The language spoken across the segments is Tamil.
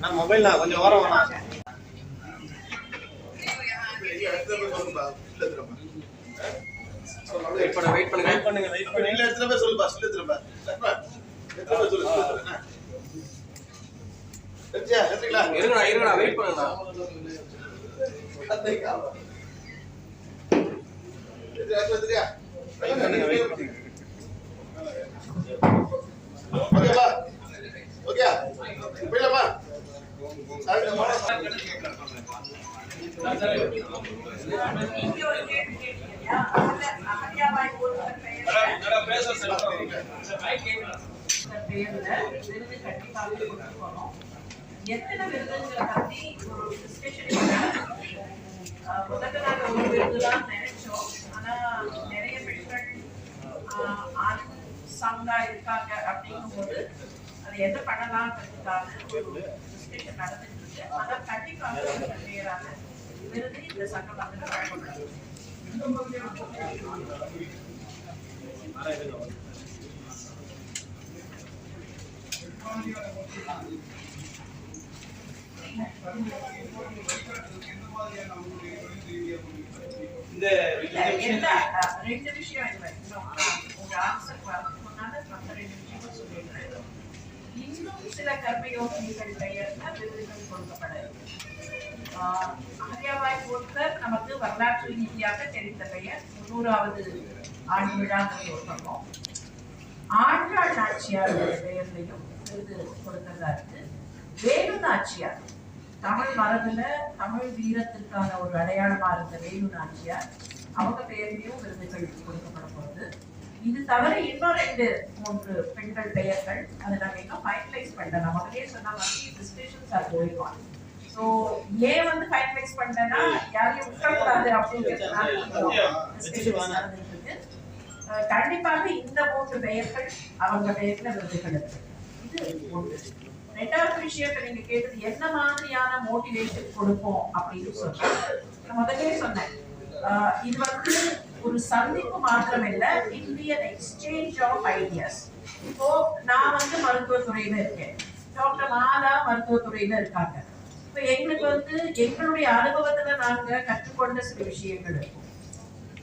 நான் மொபைல்ல கொஞ்சம் ஓரம் வேணாம். வெயிட் பண்ணுங்க. இல்ல எத்தனை பேர் சொல்லுப்பா, எத்தனை பேர் சொல்லுங்க. இருங்கடா வெயிட் பண்ணுங்க. ஓகே போயிடலாமா? எத்தனை விருதுகளை பத்தி ஒரு டிஸ்கஷன் முதல்ல நாங்க ஒரு விருதுதான் நினைச்சோம். ஆனா நிறைய பெண்கள் சங்கா இருக்காங்க அப்படிங்கும் போது அதை என்ன பண்ணலாம்ன்றதுக்கான ஒரு டிஸ்கஷன் நடந்துட்டு இருக்கு. ஆனா கண்டிப்பாக பேரான விருது இந்த சங்கம் வந்து வழங்கப்படும். ரெண்டு விஷயம் உங்க ஆன்சர் இன்னும் சில கர்மயோகிகள் பெயர்ல விருதுகள் கொடுக்கப்படாது. ஆர்யாபாய் போல்கர் நமக்கு வரலாற்று ரீதியாக தெரிந்த பெயர். 100வது ஆண்டு விழா சொன்னோம். ஆண்டாள் நாச்சியார் பெயர்லையும் விருது கொடுக்கிறதா இருக்கு. வேலு நாச்சியார் தமிழ் மரபுல தமிழ் வீரத்திற்கான ஒரு அடையாளமா இருந்த வேலு நாச்சியார் அவங்க பெயர்லையும் விருதுகள் கொடுக்கப்பட போகுது. இது தவிர இன்னும் 2-3 பெண்கள் பெயர்கள் அதை நாங்க இன்னும் ஃபைனலைஸ் பண்ணல. நான் முதலே சொன்ன மாதிரி discussions are going on. So ஏன் வந்து ஃபைனலைஸ் பண்ணலன்னா யாரையும் விட்டக்கூடாது அப்படிங்கிறதுனால டிஸ்கஷன்ஸ் நடந்துட்டு இருக்கு. கண்டிப்பாக இந்த 3 பெயர்கள் அவங்க பெயர்ல விருதுகள் இருக்கு. இது ஒன்று. ரெண்டாவது விஷயத்தை நீங்க கேட்டது என்ன மாதிரியான மோட்டிவேஷன் கொடுப்போம் அப்படின்னு சொன்னேன். நான் முதலே சொன்னேன், இது வந்து ஒரு சந்திப்பு மாத்திரம் இல்ல, இந்தியன் எக்ஸ்சேஞ்ச் ஆஃப் ஐடியாஸ். இப்போ நான் வந்து மருத்துவத்துறையில இருக்கேன், டாக்டர் மாலா மருத்துவத்துறையில இருக்காங்க. இப்போ எங்களுக்கு வந்து எங்களுடைய அனுபவத்துல நாங்க கற்றுக்கொண்ட சில விஷயங்கள் இருக்கும்.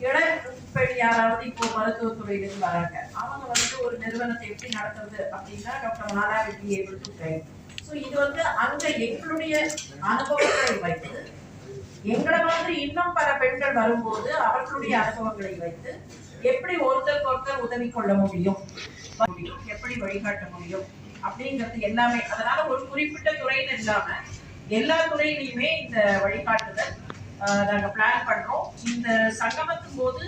இளம்பெண் யாராவது இப்போ மருத்துவத்துறையிலிருந்து வராங்க, அவங்க வந்து ஒரு நிறுவனத்தை எப்படி நடத்துறது அப்படின்னா doctor Mala will be able to guide. So இது வந்து அங்க எங்களுடைய அனுபவங்களை வைத்து எங்களை மாதிரி இன்னும் பல பெண்கள் வரும்போது அவர்களுடைய அனுபவங்களை வைத்து எப்படி ஒருத்தருக்கு ஒருத்தர் உதவி கொள்ள முடியும், எப்படி வழிகாட்ட முடியும் அப்படிங்கிறது எல்லாமே. அதனால ஒரு குறிப்பிட்ட துறைன்னு இல்லாம எல்லா துறையிலையுமே இந்த வழிகாட்டுதல் நாங்க பிளான் பண்றோம். இந்த சங்கமத்தின் போது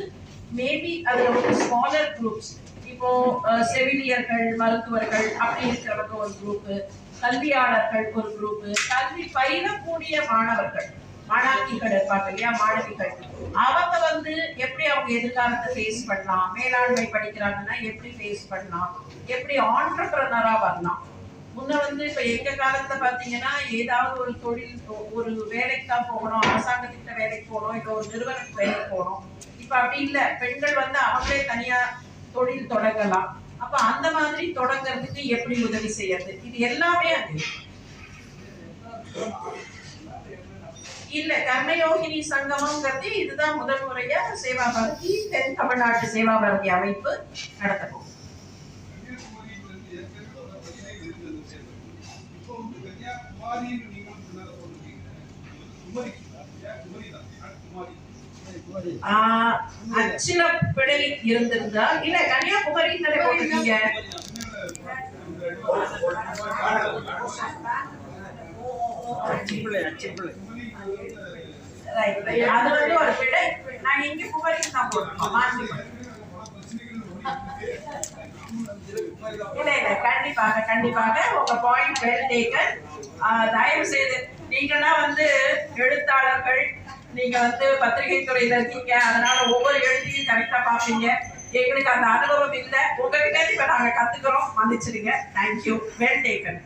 மேபி அதுல ஒரு ஸ்மாலர் குரூப்ஸ், இப்போ செவிலியர்கள், மருத்துவர்கள் அப்படி இருக்கிறவங்க ஒரு குரூப், கல்வியாளர்கள் ஒரு குரூப், கல்வி பயிலக்கூடிய மாணவர்கள் மாணாக்கிகள் இருப்பாங்க இல்லையா, மாணவிகள், அவங்க வந்து எப்படி அவங்க எதிர்காலத்தை ஃபேஸ் பண்ணலாம், மேலாண்மை படிக்கிறாங்கன்னா எப்படி ஃபேஸ் பண்ணலாம், எப்படி ஆண்டர்பிரனரா வரலாம். முன்ன வந்து இப்ப எங்க காலத்துல பாத்தீங்கன்னா ஏதாவது ஒரு தொழில், ஒரு வேலைக்கு தான் போகணும், அரசாங்கத்திட்ட வேலைக்கு போகணும், இல்ல ஒரு நிறுவனத்துக்கு வேலைக்கு போகணும். இப்ப அப்படி இல்ல, பெண்கள் வந்து அவங்களே தனியா தொழில் தொடங்கலாம். அப்ப அந்த மாதிரி தொடங்கிறதுக்கு எப்படி உதவி செய்யறது, இது எல்லாமே அது இல்ல. கர்மயோகினி சங்கமங்கிறது இதுதான் முதல் முறையா சேவா பாரதி, தென் தமிழ்நாட்டு சேவா பாரதி அமைப்பு நடத்தணும். அச்சில பிழை இருந்திருந்தா இல்ல, கன்னியாகுமரி போட்டிருக்கீங்க. அது வந்து ஒரு பிழை. நான் இங்க குமரிக்கு தான் போட்டோம். இல்ல இல்ல, கண்டிப்பாக கண்டிப்பாக உங்க பாயிண்ட் வெல் டேக்கன். தயவு செய்து நீங்களாம் வந்து எழுத்தாளர்கள், நீங்க வந்து பத்திரிகை துறையில இருக்கீங்க, அதனால ஒவ்வொரு எழுத்தையும் கரெக்டா பாப்பீங்க. எங்களுக்கு அந்த அனுபவம் இல்லை, உங்ககிட்ட இப்ப நாங்க கத்துக்கிறோம், மன்னிச்சிருங்க. Thank you, well taken.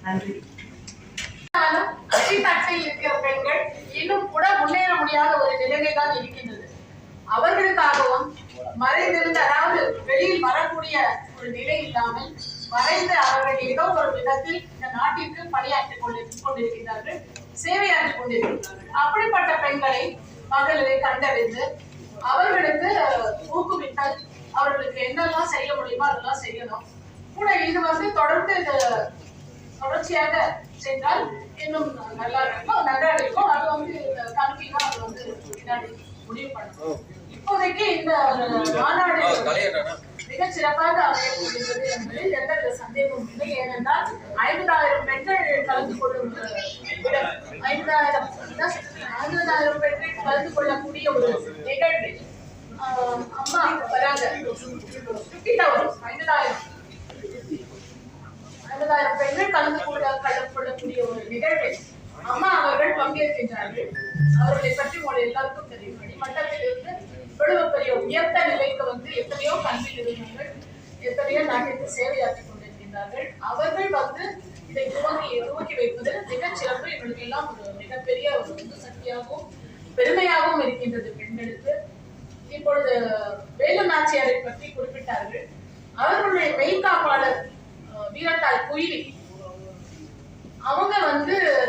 நன்றி. இருக்கிற பெண்கள் இன்னும் கூட முன்னேற முடியாத ஒரு நிலைமை தான் இருக்கின்றது. அவர்களுக்காகவும் மறைந்திருந்து, அதாவது வெளியில் வரக்கூடிய ஒரு நிலை இல்லாமல் மறைந்து அவர்கள் ஏதோ ஒரு விதத்தில் இந்த நாட்டிற்கு பணியாற்றிக் கொண்டிருக்கிறார்கள், சேவையாற்றிக் கொண்டிருக்கிறார்கள். அப்படிப்பட்ட பெண்களை மகளிரை கண்டறிந்து அவர்களுக்கு ஊக்குவித்தல், அவர்களுக்கு என்னெல்லாம் செய்ய முடியுமோ அதெல்லாம் செய்யணும். கூட இது தொடர்ந்து தொடர்ச்சியாக சென்றால் இன்னும் நல்லா இருக்கும். அது இந்த கமிட்டி தான் அது பின்னாடி முடிவு பண்ணணும். இப்போதைக்கு இந்த மாநாடு மிக சிறப்பாக அமையக்கூடியது என்பதில் எந்தவித சந்தேகமும் இல்லை. ஏனென்றால் 50,000 பெண்கள் கலந்து கொள்ளும் 50,000 பெண்கள் கலந்து கொள்ளக்கூடிய ஒரு நிகழ்வு. அம்மா வராங்க 50,000 பெண்கள் கலந்து கொள்ளக்கூடிய ஒரு நிகழ்வில் அம்மா அவர்கள் பங்கேற்கின்றார்கள். அவர்களை பற்றி உங்கள் எல்லாருக்கும் தெரியும். அடிமட்டத்தில் இருந்து இவ்வளவு பெரிய உயர்ந்த நிலைக்கு எத்தனையோ கல்வி நிறுவனங்கள், எத்தனையோ நாட்டிற்கு சேவையாற்றிக் கொண்டிருக்கின்றார்கள். அவர்கள் இதை துவக்கி வைப்பது மிகச் சிறப்பு. எங்களுக்கு எல்லாம் ஒரு மிகப்பெரிய ஒரு சக்தியாகவும் பெருமையாகவும் இருக்கின்றது பெண்களுக்கு. இப்பொழுது வேலு நாச்சியாரை பற்றி குறிப்பிட்டார்கள். அவர்களுடைய மெய்காப்பாளர் வீரத்தாள் குயிலி அவங்க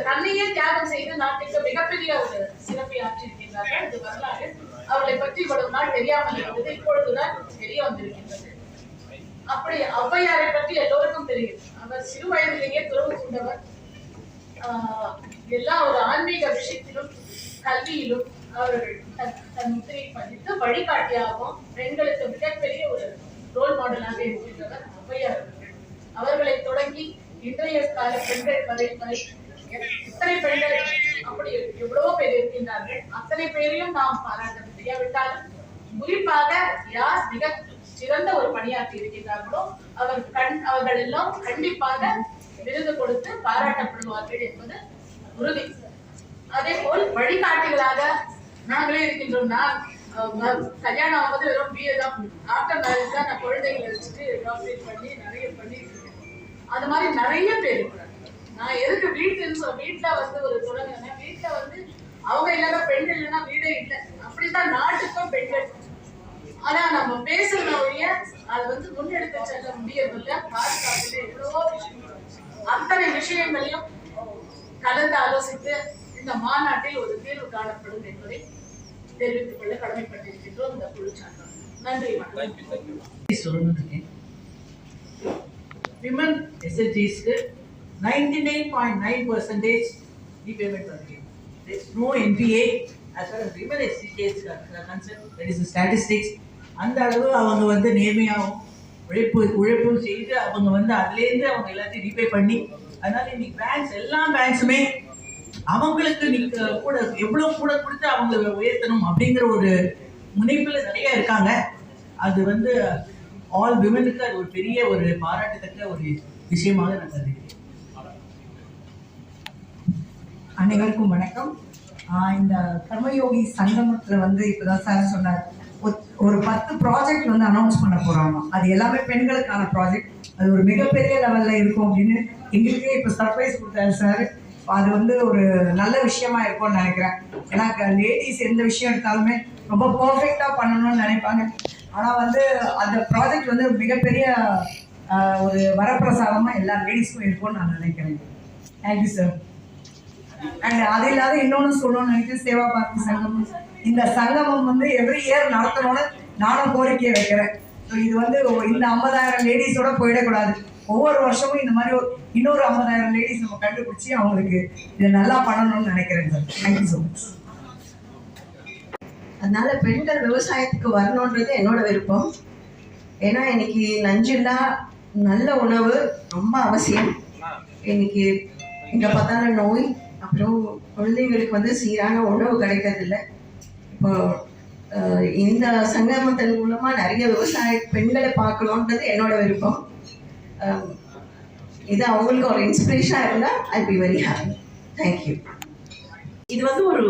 தன்னையே தியாகம் செய்து நாட்டுக்கு மிகப்பெரிய ஒரு சிறப்பை ஆற்றியிருக்கின்றார்கள். இது வரலாறு. அவர்களை பற்றி இவ்வளவு நாள் தெரியாமல் இருந்தது, இப்பொழுதுதான் தெரிய வந்திருக்கின்றது. அப்படி ஔவையாரை பற்றி எல்லோருக்கும் தெரியும். அவர் சிறு வயதிலேயே துறவு கொண்டவர். எல்லா ஒரு ஆன்மீக விஷயத்திலும் கல்வியிலும் அவர்கள் தன் முத்திரை பதித்து வழிகாட்டியாகவும் பெண்களுக்கு மிகப்பெரிய ஒரு ரோல் மாடலாக இருக்கின்றவர் ஔவையார் அவர்கள். அவர்களை தொடங்கி இன்றைய கால பெண்கள் வரை இத்தனை பெண்கள் அப்படி எவ்வளவோ பேர் இருக்கின்றார்கள். அத்தனை பேரையும் நாம் பாராட்ட முடியாவிட்டாலும் குறிப்பாக யார் மிக சிறந்த ஒரு பணியாற்றி இருக்கின்றார்களோ அவர்கள் எல்லாம் கண்டிப்பாக விருது கொடுத்து பாராட்டப்படுவார்கள் என்பது உறுதி. அதே போல் வழிகாட்டிகளாக நாங்களே இருக்கின்றோம். நான் கல்யாணம் ஆகும்போது வெறும் பிஏ தான். ஆஃப்டர் மேரேஜ் தான் நான் குழந்தைகளை வச்சுட்டு டாக்டரேட் பண்ணி நிறைய பண்ணிட்டு இருக்கேன். அது மாதிரி நிறைய பேர் இருக்கிறாங்க. நான் எதுக்கு வீட்டுல ஒரு தொடங்கினேன். வீட்டுல அவங்க இல்லைன்னா பெண்கள் இல்லைன்னா வீடே இல்லை. அப்படித்தான் நாட்டுக்கும் பெண்கள். ஆனா நம்ம பேசுற வழிய அது முன்னெடுத்து செல்ல முடியவில்லை. பாதுகாப்புல எவ்வளவோ விஷயங்கள், அத்தனை விஷயங்களையும் கலந்து ஆலோசித்து இந்த மாநாட்டில் ஒரு தீர்வு காணப்படும் என்பதை தெரிவித்துக் கொள்ள கடமைப்பட்டிருக்கின்றோம் இந்த குழு சார்பாக. நன்றி. வணக்கம். விமன் SHGஸ்க்கு 99.9% repayment வருகிறது. There is no NPA as far as women SHGs are concerned. That is the statistics. அந்த அளவு அவங்க நேர்மையாகவும் உழைப்பும் செய்து அவங்க அதுலேருந்து அவங்க எல்லாத்தையும் ரீபே பண்ணி, அதனால இன்னைக்கு பேங்க்ஸ் எல்லா பேங்க்ஸுமே அவங்களுக்கு கூட எவ்வளோ கூட கொடுத்து அவங்களை உயர்த்தணும் அப்படிங்கிற ஒரு முனைப்பில் நிறைய இருக்காங்க. அது ஆல் விமனுக்கு அது ஒரு பெரிய ஒரு பாராட்டத்தக்க ஒரு விஷயமாக நான் கருதுகிறேன். அனைவருக்கும் வணக்கம். இந்த கர்மயோகி சங்கமத்தில் இப்போதான் சார் சொன்னார், ஒரு 10 ப்ராஜெக்ட் அனௌன்ஸ் பண்ண போகிறாங்க. அது எல்லாமே பெண்களுக்கான ப்ராஜெக்ட். அது ஒரு மிகப்பெரிய லெவலில் இருக்கும் அப்படின்னு எங்களுக்கே இப்போ சர்ப்ரைஸ் கொடுத்தாரு சார். அது ஒரு நல்ல விஷயமா இருக்கும்னு நினைக்கிறேன். ஏன்னா லேடிஸ் எந்த விஷயம் எடுத்தாலுமே ரொம்ப பர்ஃபெக்டாக பண்ணணும்னு நினைப்பாங்க. ஆனால் அந்த ப்ராஜெக்ட் மிகப்பெரிய ஒரு வரப்பிரசாதமாக எல்லா லேடிஸ்க்கும் இருக்கும்னு நான் நினைக்கிறேன். Thank you sir. அண்ட் அது இல்லாத இன்னொன்று சொல்லணும்னு நினைக்கிறேன். சேவா பாரதி சங்கமம், இந்த சங்கமம் எவ்ரி இயர் நடத்தணும்னு நானும் கோரிக்கையை வைக்கிறேன். ஸோ இது இந்த 50,000 லேடிஸோட போயிடக்கூடாது. ஒவ்வொரு வருஷமும் இந்த மாதிரி இன்னொரு 50,000 லேடிஸ் நம்ம கண்டுபிடிச்சி அவங்களுக்கு இதை நல்லா பண்ணணும்னு நினைக்கிறேன் சார். Thank you so much. அதனால பெண்கள் விவசாயத்துக்கு வரணுன்றது என்னோட விருப்பம். ஏன்னா இன்னைக்கு நஞ்சில்லா நல்ல உணவு ரொம்ப அவசியம். இன்னைக்கு இங்கே பார்த்தாலும் நோய், அப்புறம் குழந்தைங்களுக்கு சீரான உணவு கிடைக்கிறதில்ல. இப்போ இந்த சங்கமத்தின் மூலமாக நிறைய விவசாய பெண்களை பார்க்கணுன்றது என்னோட விருப்பம். இது அவங்களுக்கு ஒரு இன்ஸ்பிரேஷனாக இருந்தால் I be very happy. Thank you. இது ஒரு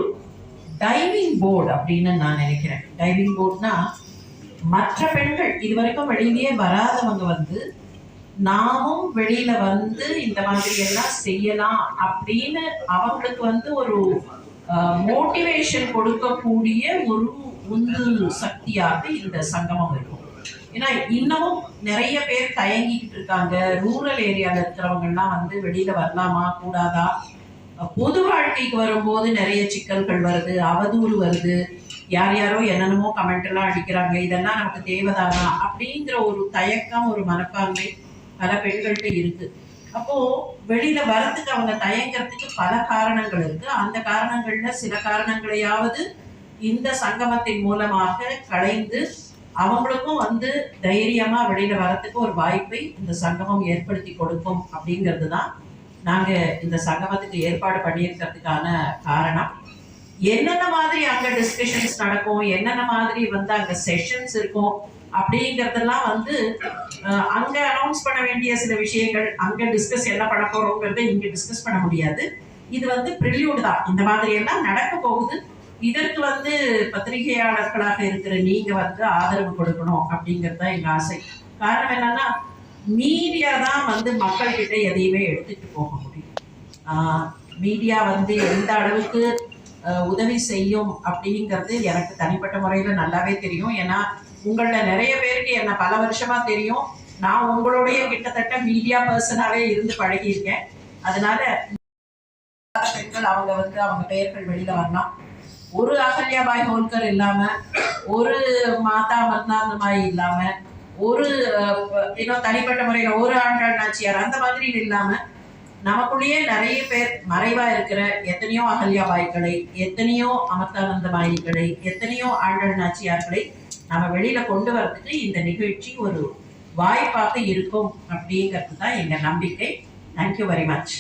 டைவிங் போர்டு அப்படின்னு நான் நினைக்கிறேன். டைவிங் போர்டுனா மற்ற பெண்கள் இதுவரைக்கும் வெளியிலேயே வராதவங்க நாமும் வெளியில இந்த மாதிரி எல்லாம் செய்யலாம் அப்படின்னு அவங்களுக்கு ஒரு மோட்டிவேஷன் கொடுக்கக்கூடிய உந்து சக்தியாக இந்த சங்கமம் இருக்கும். ஏன்னா இன்னமும் நிறைய பேர் தயங்கிக்கிட்டு இருக்காங்க. ரூரல் ஏரியாவில் இருக்கிறவங்கலாம் வந்து வெளியில வரலாமா கூடாதா, பொது வாழ்க்கைக்கு வரும்போது நிறைய சிக்கல்கள் வருது, அவதூறு வருது, யார் யாரோ என்னென்னமோ கமெண்ட் எல்லாம் அடிக்கிறாங்க, இதெல்லாம் நமக்கு தேவைதானா அப்படிங்கிற ஒரு தயக்கம், ஒரு மனப்பான்மை பல பெண்கள்கிட்ட இருக்கு. அப்போ வெளியில வரத்துக்கு அவங்க தயங்கிறதுக்கு பல காரணங்கள் இருக்கு. அந்த காரணங்கள்ல சில காரணங்களையாவது இந்த சங்கமத்தின் மூலமாக களைந்து அவங்களுக்கும் வந்து தைரியமா வெளியில வரத்துக்கு ஒரு வாய்ப்பை இந்த சங்கமம் ஏற்படுத்தி கொடுக்கும் அப்படிங்கிறது தான் நாங்க இந்த சங்கமத்துக்கு ஏற்பாடு பண்ணியிருக்கிறதுக்கான காரணம். என்னென்ன மாதிரி அங்க டிஸ்கஷன்ஸ் நடக்கும், என்னென்ன மாதிரி வந்து அங்க செஷன்ஸ் இருக்கும் அப்படிங்கறதெல்லாம் வந்து அங்க அனௌன்ஸ் பண்ண வேண்டிய சில விஷயங்கள், அங்க டிஸ்கஸ் என்ன பண்ண போறோங்கிறத இங்க டிஸ்கஸ் பண்ண முடியாது. இது வந்து ப்ரில்யூட் தான், இந்த மாதிரி எல்லாம் நடக்க போகுது. இதற்கு வந்து பத்திரிகையாளர்களாக இருக்கிற நீங்க வந்து ஆதரவு கொடுக்கணும் அப்படிங்கிறது தான் எங்க ஆசை. காரணம் என்னன்னா, மீடியா தான் வந்து மக்கள் கிட்ட எதையுமே எடுத்துட்டு போக முடியும். மீடியா வந்து எந்த அளவுக்கு உதவி செய்யும் அப்படிங்கிறது எனக்கு தனிப்பட்ட முறையில் நல்லாவே தெரியும். ஏன்னா உங்கள நிறைய பேருக்கு என்ன பல வருஷமா தெரியும். நான் உங்களுடைய கிட்டத்தட்ட மீடியா பர்சனாவே இருந்து பழகியிருக்கேன். அதனால பெண்கள் அவங்க வந்து அவங்க பெயர்கள் வெளியில வரலாம். ஒரு அகல்யாபாய் ஹோல்கர் இல்லாம, ஒரு மாதா மத்னாந்தமாய் இல்லாம, ஒரு இன்னும் தனிப்பட்ட முறையில் ஒரு ஆண்டாள் நாச்சியார் அந்த மாதிரி இல்லாம, நமக்குள்ளேயே நிறைய பேர் மறைவா இருக்கிற எத்தனையோ அகல்யாபாய்களை, எத்தனையோ அமர்தானந்தமாயிகளை, எத்தனையோ ஆண்டாள் நாச்சியார்களை நம்ம வெளியில கொண்டு வரதுக்கு இந்த நிகழ்ச்சி ஒரு வாய்ப்பாக இருக்கும் அப்படிங்கிறது தான் எங்க நம்பிக்கை. Thank you very much.